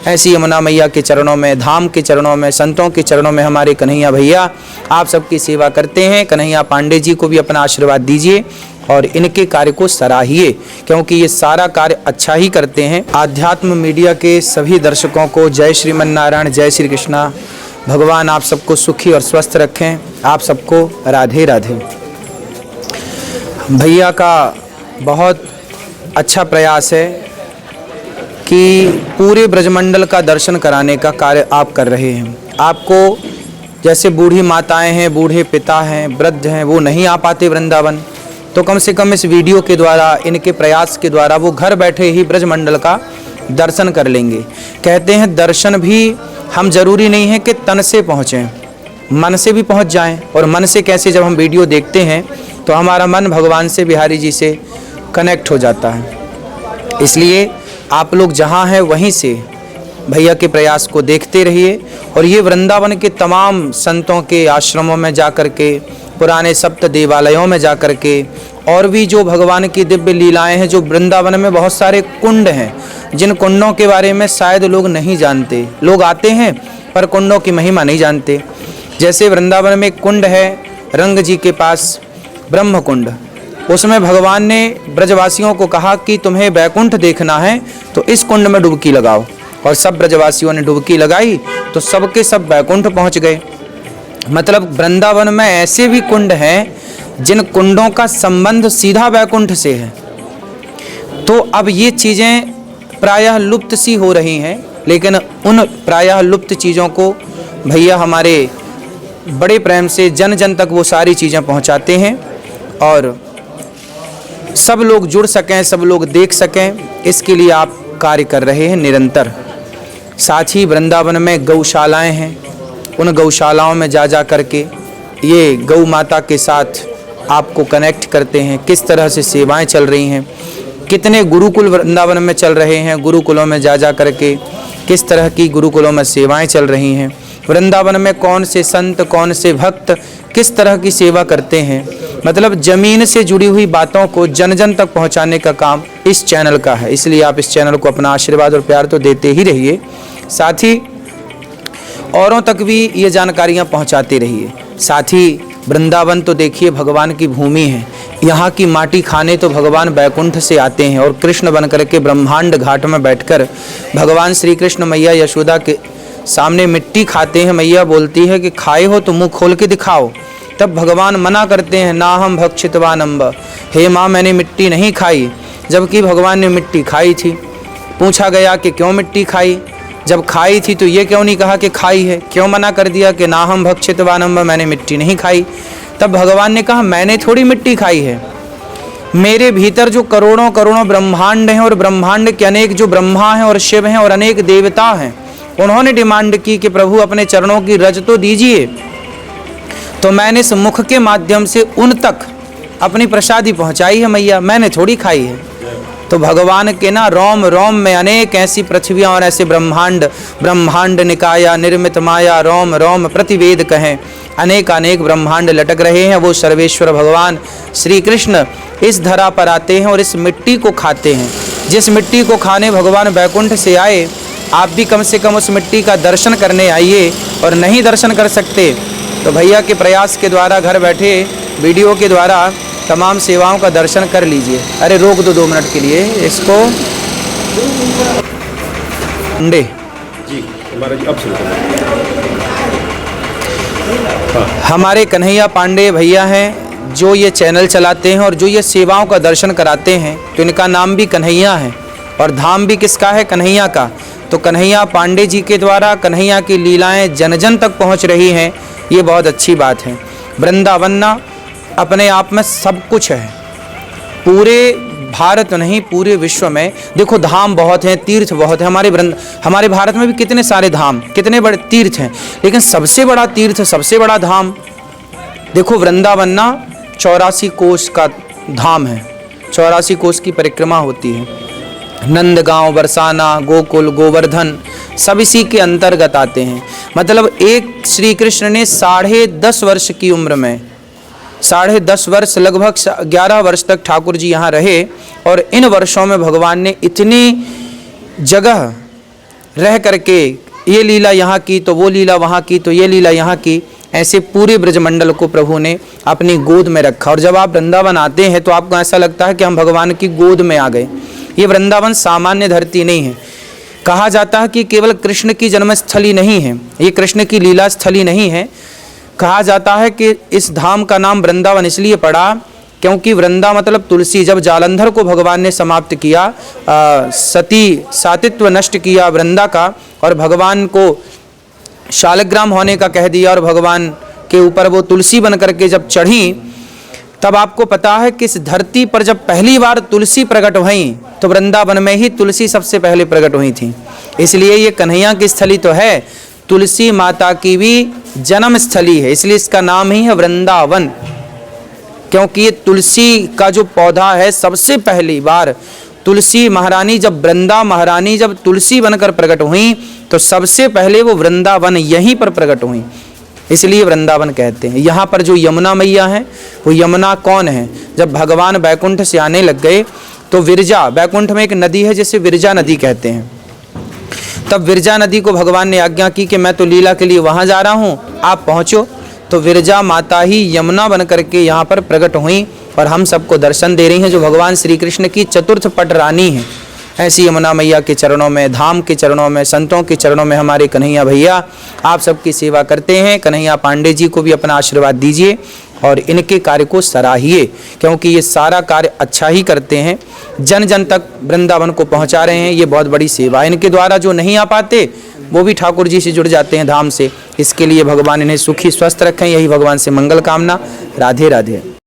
ऐसी यमुना मैया के चरणों में, धाम के चरणों में, संतों के चरणों में हमारे कन्हैया भैया आप सबकी सेवा करते हैं। कन्हैया पांडे जी को भी अपना आशीर्वाद दीजिए और इनके कार्य को सराहिए, क्योंकि ये सारा कार्य अच्छा ही करते हैं। आध्यात्म मीडिया के सभी दर्शकों को जय श्रीमन नारायण, जय श्री कृष्णा। भगवान आप सबको सुखी और स्वस्थ रखें। आप सबको राधे राधे। भैया का बहुत अच्छा प्रयास है कि पूरे ब्रजमंडल का दर्शन कराने का कार्य आप कर रहे हैं। आपको जैसे बूढ़ी माताएं हैं, बूढ़े पिता हैं, वृद्ध हैं, वो नहीं आ पाते वृंदावन, तो कम से कम इस वीडियो के द्वारा, इनके प्रयास के द्वारा वो घर बैठे ही ब्रजमंडल का दर्शन कर लेंगे। कहते हैं दर्शन भी हम जरूरी नहीं है कि तन से पहुँचें, मन से भी पहुँच जाएं। और मन से कैसे? जब हम वीडियो देखते हैं तो हमारा मन भगवान से, बिहारी जी से कनेक्ट हो जाता है। इसलिए आप लोग जहाँ हैं वहीं से भैया के प्रयास को देखते रहिए। और ये वृंदावन के तमाम संतों के आश्रमों में जा कर के, पुराने सप्त देवालयों में जा कर के, और भी जो भगवान की दिव्य लीलाएं हैं, जो वृंदावन में बहुत सारे कुंड हैं, जिन कुंडों के बारे में शायद लोग नहीं जानते। लोग आते हैं पर कुंडों की महिमा नहीं जानते। जैसे वृंदावन में एक कुंड है रंग जी के पास, ब्रह्म कुंड। उसमें भगवान ने ब्रजवासियों को कहा कि तुम्हें वैकुंठ देखना है तो इस कुंड में डुबकी लगाओ। और सब ब्रजवासियों ने डुबकी लगाई तो सबके सब वैकुंठ पहुंच गए। मतलब वृंदावन में ऐसे भी कुंड हैं जिन कुंडों का संबंध सीधा वैकुंठ से है। तो अब ये चीज़ें प्रायः लुप्त सी हो रही हैं, लेकिन उन प्रायः लुप्त चीज़ों को भैया हमारे बड़े प्रेम से जन जन तक वो सारी चीज़ें पहुंचाते हैं और सब लोग जुड़ सकें, सब लोग देख सकें, इसके लिए आप कार्य कर रहे हैं निरंतर। साथ ही वृंदावन में गौशालाएं हैं, उन गौशालाओं में जा कर के ये गौ माता के साथ आपको कनेक्ट करते हैं। किस तरह से सेवाएं चल रही हैं, कितने गुरुकुल वृंदावन में चल रहे हैं, गुरुकुलों में जा कर के किस तरह की गुरुकुलों में सेवाएं चल रही हैं। वृंदावन में कौन से संत, कौन से भक्त किस तरह की सेवा करते हैं। मतलब ज़मीन से जुड़ी हुई बातों को जन जन तक पहुंचाने का काम इस चैनल का है। इसलिए आप इस चैनल को अपना आशीर्वाद और प्यार तो देते ही रहिए, साथ ही औरों तक भी ये जानकारियां पहुंचाते रहिए। साथ ही वृंदावन तो देखिए भगवान की भूमि है। यहाँ की माटी खाने तो भगवान बैकुंठ से आते हैं और कृष्ण बन कर के ब्रह्मांड घाट में बैठकर भगवान श्री कृष्ण मैया यशोदा के सामने मिट्टी खाते हैं। मैया बोलती है कि खाए हो तो मुँह खोल के दिखाओ। तब भगवान मना करते हैं, ना हम भक्षितवानम्ब, हे माँ मैंने मिट्टी नहीं खाई, जबकि भगवान ने मिट्टी खाई थी। पूछा गया कि क्यों मिट्टी खाई, जब खाई थी तो ये क्यों नहीं कहा कि खाई है, क्यों मना कर दिया कि ना हम भक्षितवानम्ब, मैंने मिट्टी नहीं खाई। तब भगवान ने कहा मैंने थोड़ी मिट्टी खाई है, मेरे भीतर जो करोड़ों करोड़ों ब्रह्मांड हैं और ब्रह्मांड के अनेक जो ब्रह्मा हैं और शिव हैं और अनेक देवता हैं, उन्होंने डिमांड की कि प्रभु अपने चरणों की रज तो दीजिए। तो मैंने इस मुख के माध्यम से उन तक अपनी प्रसादी पहुंचाई है मैया, मैंने थोड़ी खाई है। तो भगवान के ना रोम रोम में अनेक ऐसी पृथ्वियाँ और ऐसे ब्रह्मांड, ब्रह्मांड निकाया निर्मित माया रोम रोम प्रतिवेद कहें, अनेक अनेक ब्रह्मांड लटक रहे हैं। वो सर्वेश्वर भगवान श्री कृष्ण इस धरा पर आते हैं और इस मिट्टी को खाते हैं। जिस मिट्टी को खाने भगवान वैकुंठ से आए, आप भी कम से कम उस मिट्टी का दर्शन करने आइए। और नहीं दर्शन कर सकते तो भैया के प्रयास के द्वारा घर बैठे वीडियो के द्वारा तमाम सेवाओं का दर्शन कर लीजिए। अरे रोक दो 2 मिनट के लिए इसको। जी अब हमारे कन्हैया पांडे भैया हैं जो ये चैनल चलाते हैं और जो ये सेवाओं का दर्शन कराते हैं। तो इनका नाम भी कन्हैया है और धाम भी किसका है, कन्हैया का। तो कन्हैया पांडे जी के द्वारा कन्हैया की लीलाएं जन जन तक पहुंच रही हैं, ये बहुत अच्छी बात है। वृंदावन अपने आप में सब कुछ है, पूरे भारत नहीं पूरे विश्व में। देखो धाम बहुत हैं, तीर्थ बहुत है। हमारे भारत में भी कितने सारे धाम, कितने बड़े तीर्थ हैं, लेकिन सबसे बड़ा तीर्थ, सबसे बड़ा धाम देखो वृंदावन 84 कोस का धाम है। 84 कोस की परिक्रमा होती है। नंदगांव, बरसाना, गोकुल, गोवर्धन सब इसी के अंतर्गत आते हैं। मतलब एक श्री कृष्ण ने 10.5 वर्ष की उम्र में, 10.5 वर्ष, लगभग 11 वर्ष तक ठाकुर जी यहाँ रहे। और इन वर्षों में भगवान ने इतनी जगह रह करके ये लीला यहाँ की तो वो लीला वहाँ की तो ये लीला यहाँ की, ऐसे पूरे ब्रजमंडल को प्रभु ने अपनी गोद में रखा। और जब आप वृंदावन आते हैं तो आपको ऐसा लगता है कि हम भगवान की गोद में आ गए। ये वृंदावन सामान्य धरती नहीं है। कहा जाता है कि केवल कृष्ण की जन्मस्थली नहीं है, ये कृष्ण की लीला स्थली नहीं है। कहा जाता है कि इस धाम का नाम वृंदावन इसलिए पड़ा क्योंकि वृंदा मतलब तुलसी। जब जालंधर को भगवान ने समाप्त किया, सती सातित्व नष्ट किया वृंदा का, और भगवान को शालग्राम होने का कह दिया, और भगवान के ऊपर वो तुलसी बन करके जब चढ़ी, तब आपको पता है कि इस धरती पर जब पहली बार तुलसी प्रकट हुई तो वृंदावन में ही तुलसी सबसे पहले प्रकट हुई थी। इसलिए ये कन्हैया की स्थली तो है, तुलसी माता की भी जन्म स्थली है, इसलिए इसका नाम ही है वृंदावन। क्योंकि ये तुलसी का जो पौधा है, सबसे पहली बार तुलसी महारानी जब वृंदा महारानी जब तुलसी बनकर प्रकट हुई तो सबसे पहले वो वृंदावन यहीं पर प्रकट हुई, इसलिए वृंदावन कहते हैं। यहाँ पर जो यमुना मैया हैं, वो यमुना कौन है? जब भगवान बैकुंठ से आने लग गए तो विरजा, बैकुंठ में एक नदी है जिसे विरजा नदी कहते हैं, तब विरजा नदी को भगवान ने आज्ञा की कि मैं तो लीला के लिए वहाँ जा रहा हूँ, आप पहुँचो। तो विरजा माता ही यमुना बन करके यहाँ पर प्रकट हुई और हम सबको दर्शन दे रही हैं, जो भगवान श्री कृष्ण की चतुर्थ पट रानी हैं। ऐसी यमुना मैया के चरणों में, धाम के चरणों में, संतों के चरणों में हमारे कन्हैया भैया आप सबकी सेवा करते हैं। कन्हैया पांडे जी को भी अपना आशीर्वाद दीजिए और इनके कार्य को सराहिए, क्योंकि ये सारा कार्य अच्छा ही करते हैं, जन जन तक वृंदावन को पहुंचा रहे हैं। ये बहुत बड़ी सेवा, इनके द्वारा जो नहीं आ पाते वो भी ठाकुर जी से जुड़ जाते हैं धाम से। इसके लिए भगवान इन्हें सुखी स्वस्थ रखें, यही भगवान से मंगल कामना। राधे राधे।